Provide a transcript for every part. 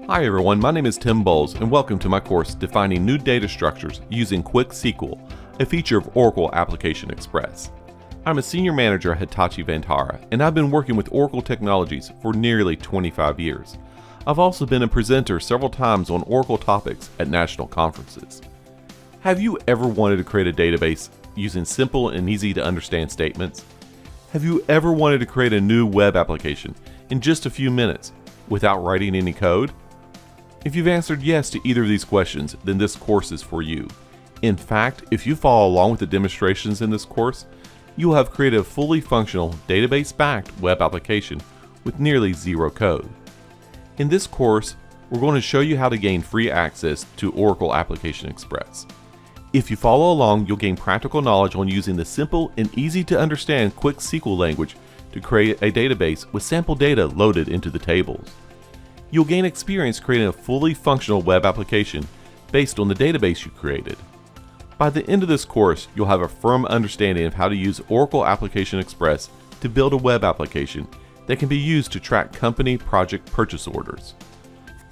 Hi everyone, my name is Tim Boles and welcome to my course Defining New Data Structures Using Quick SQL, a feature of Oracle Application Express. I'm a senior manager at Hitachi Vantara and I've been working with Oracle technologies for nearly 25 years. I've also been a presenter several times on Oracle topics at national conferences. Have you ever wanted to create a database using simple and easy to understand statements? Have you ever wanted to create a new web application in just a few minutes without writing any code? If you've answered yes to either of these questions, then this course is for you. In fact, if you follow along with the demonstrations in this course, you will have created a fully functional database-backed web application with nearly zero code. In this course, we're going to show you how to gain free access to Oracle Application Express. If you follow along, you'll gain practical knowledge on using the simple and easy to understand quick SQL language to create a database with sample data loaded into the tables. You'll gain experience creating a fully functional web application based on the database you created. By the end of this course, you'll have a firm understanding of how to use Oracle Application Express to build a web application that can be used to track company project purchase orders.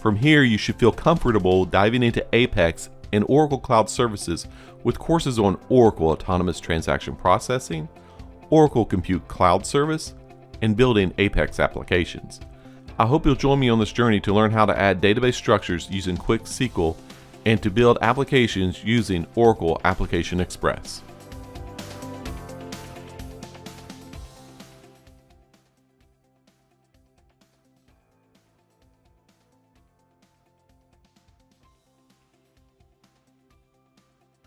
From here, you should feel comfortable diving into Apex and Oracle Cloud Services with courses on Oracle Autonomous Transaction Processing, Oracle Compute Cloud Service, and building Apex applications. I hope you'll join me on this journey to learn how to add database structures using Quick SQL and to build applications using Oracle Application Express.